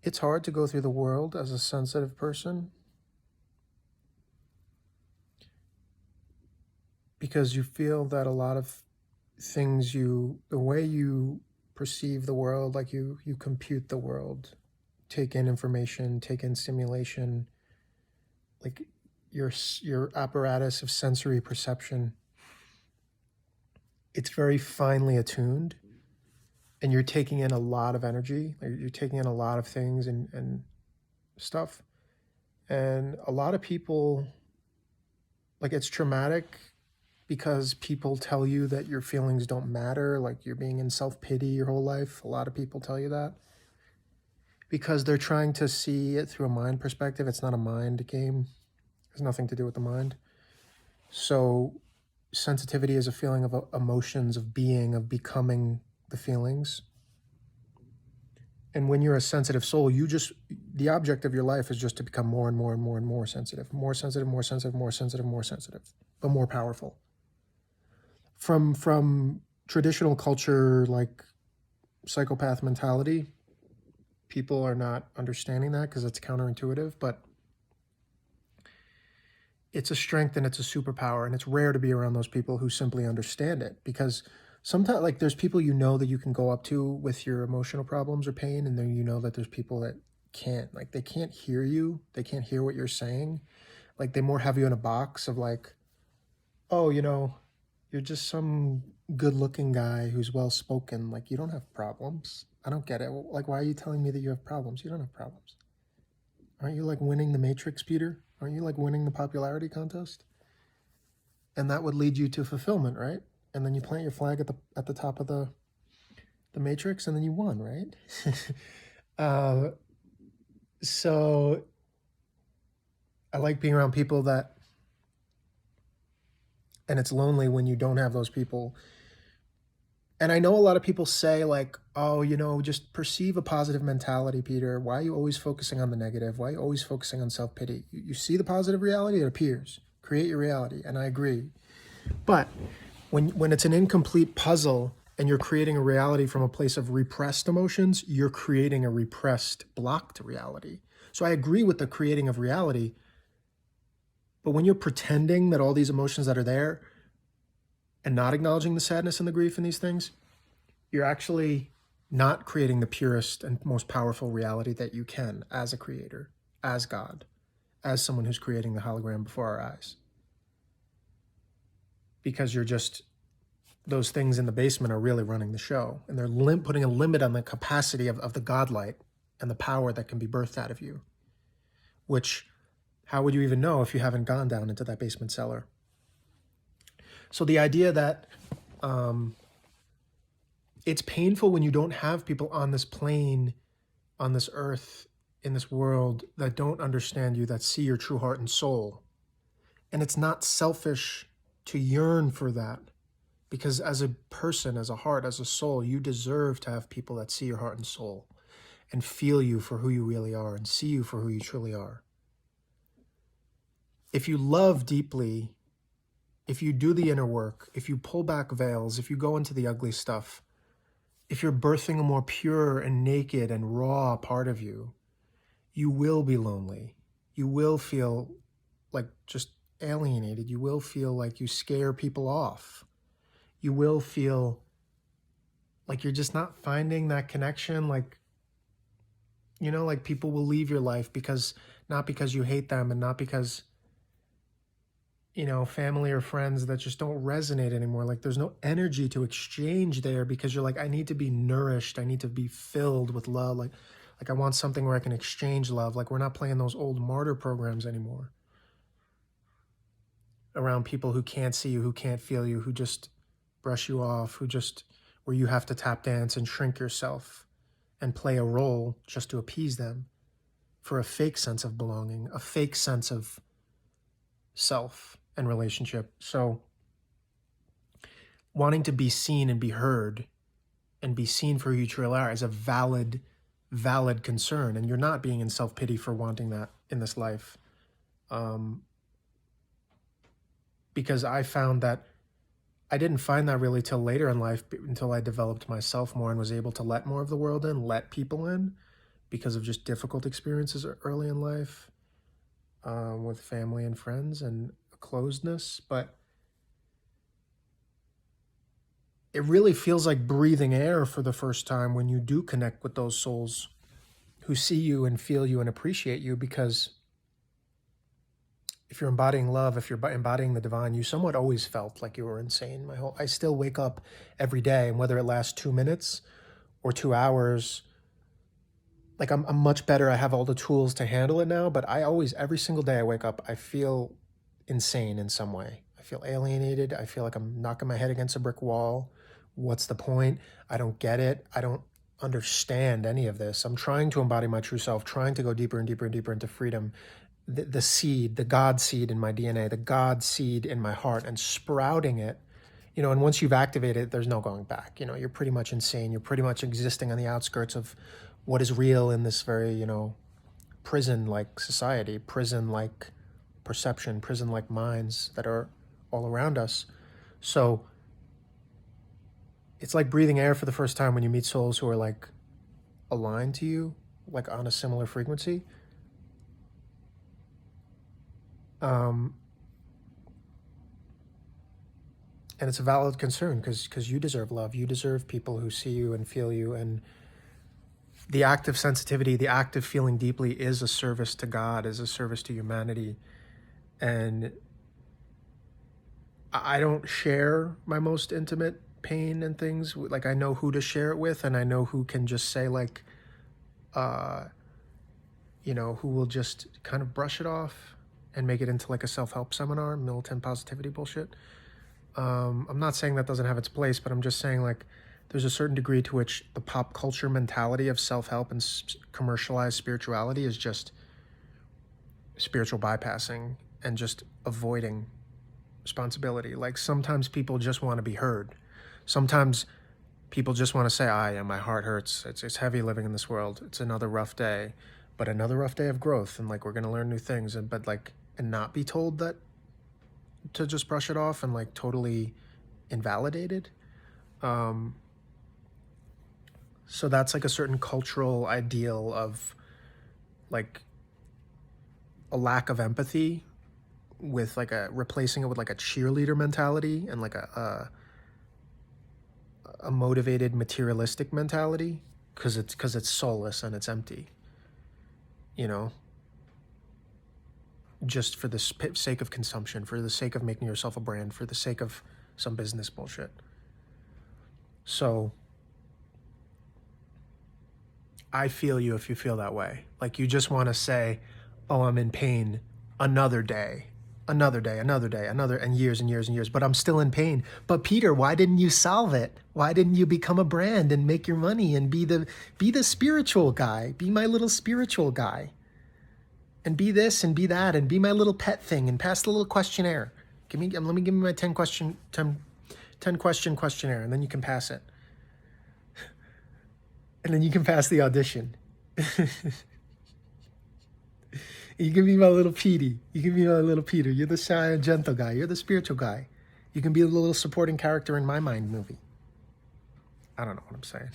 It's hard to go through the world as a sensitive person because you feel that a lot of things the way you perceive the world, like you compute the world, take in information, take in stimulation, like your apparatus of sensory perception, it's very finely attuned, and you're taking in a lot of energy, you're taking in a lot of things and stuff. And a lot of people, like, it's traumatic because people tell you that your feelings don't matter, like you're being in self-pity your whole life. A lot of people tell you that because they're trying to see it through a mind perspective. It's not a mind game. It has nothing to do with the mind. So sensitivity is a feeling of emotions, of being, of becoming the feelings. And when you're a sensitive soul, the object of your life is just to become more and more and more and more sensitive, more sensitive, more sensitive, more sensitive, more sensitive, but more powerful. From traditional culture, like psychopath mentality, people are not understanding that because it's counterintuitive, but it's a strength and it's a superpower, and it's rare to be around those people who simply understand it, because sometimes, like, there's people that you can go up to with your emotional problems or pain, and then that there's people that can't, like, they can't hear you, they can't hear what you're saying. Like, they more have you in a box of like, oh, you're just some good-looking guy who's well-spoken. Like, you don't have problems. I don't get it. Like, why are you telling me that you have problems? You don't have problems. Aren't you, like, winning the Matrix, Peter? Aren't you, like, winning the popularity contest? And that would lead you to fulfillment, right? And then you plant your flag at the top of the Matrix, and then you won, right? So I like being around people and it's lonely when you don't have those people. And I know a lot of people say, like, oh, just perceive a positive mentality, Peter. Why are you always focusing on the negative? Why are you always focusing on self-pity? You see the positive reality, it appears. Create your reality, and I agree. But when it's an incomplete puzzle and you're creating a reality from a place of repressed emotions, you're creating a repressed, blocked reality. So I agree with the creating of reality, but when you're pretending that all these emotions that are there and not acknowledging the sadness and the grief and these things, you're actually not creating the purest and most powerful reality that you can as a creator, as God, as someone who's creating the hologram before our eyes. Because those things in the basement are really running the show, and they're putting a limit on the capacity of the godlight and the power that can be birthed out of you, which, how would you even know if you haven't gone down into that basement cellar? So the idea that it's painful when you don't have people on this plane, on this earth, in this world, that don't understand you, that see your true heart and soul. And it's not selfish to yearn for that, because as a person, as a heart, as a soul, you deserve to have people that see your heart and soul and feel you for who you really are and see you for who you truly are. If you love deeply, if you do the inner work, if you pull back veils, if you go into the ugly stuff, if you're birthing a more pure and naked and raw part of you, you will be lonely. You will feel like just alienated. You will feel like you scare people off. You will feel like you're just not finding that connection. Like, like, people will leave your life not because you hate them, and not because, family or friends that just don't resonate anymore. Like, there's no energy to exchange there, because you're like, I need to be nourished. I need to be filled with love. Like I want something where I can exchange love. Like, we're not playing those old martyr programs anymore around people who can't see you, who can't feel you, who just brush you off, where you have to tap dance and shrink yourself and play a role just to appease them for a fake sense of belonging, a fake sense of self and relationship. So wanting to be seen and be heard and be seen for who you truly are is a valid concern. And you're not being in self-pity for wanting that in this life. Because I found that I didn't find that really till later in life, until I developed myself more and was able to let more of the world in, let people in. because of just difficult experiences early in life, with family and friends and a closedness. But it really feels like breathing air for the first time when you do connect with those souls who see you and feel you and appreciate you. Because if you're embodying love, if you're embodying the divine, you somewhat always felt like you were insane. I still wake up every day, and whether it lasts 2 minutes or 2 hours, like I'm much better. I have all the tools to handle it now, but I always, every single day I wake up, I feel insane in some way. I feel alienated. I feel like I'm knocking my head against a brick wall. What's the point? I don't get it. I don't understand any of this. I'm trying to embody my true self, trying to go deeper and deeper and deeper into freedom. The seed, the God seed in my DNA, the God seed in my heart, and sprouting it. And once you've activated it, there's no going back. You're pretty much insane. You're pretty much existing on the outskirts of what is real in this very, prison-like society, prison-like perception, prison-like minds that are all around us. So it's like breathing air for the first time when you meet souls who are like aligned to you, like on a similar frequency. And it's a valid concern because you deserve love. You deserve people who see you and feel you. And the act of sensitivity, the act of feeling deeply is a service to God, is a service to humanity. And I don't share my most intimate pain and things. Like, I know who to share it with, and I know who can just say, like, who will just kind of brush it off and make it into like a self-help seminar, militant positivity bullshit. I'm not saying that doesn't have its place, but I'm just saying, like, there's a certain degree to which the pop culture mentality of self-help and commercialized spirituality is just spiritual bypassing and just avoiding responsibility. Like, sometimes people just want to be heard. Sometimes people just want to say, yeah, my heart hurts. It's heavy living in this world. It's another rough day, but another rough day of growth. And like, we're going to learn new things, and not be told that to just brush it off and like totally invalidated. So that's like a certain cultural ideal of like a lack of empathy with like replacing it with like a cheerleader mentality and like a motivated materialistic mentality, because it's soulless and it's empty, just for the sake of consumption, for the sake of making yourself a brand, for the sake of some business bullshit. So I feel you if you feel that way. Like, you just want to say, I'm in pain, another day, and years and years and years, but I'm still in pain. But Peter, why didn't you solve it? Why didn't you become a brand and make your money and be the spiritual guy? Be my little spiritual guy. And be this and be that and be my little pet thing and pass the little questionnaire. Let me give me my 10 question questionnaire, and then you can pass it. And then you can pass the audition. You can be my little Petey. You can be my little Peter. You're the shy and gentle guy. You're the spiritual guy. You can be the little supporting character in my mind movie. I don't know what I'm saying.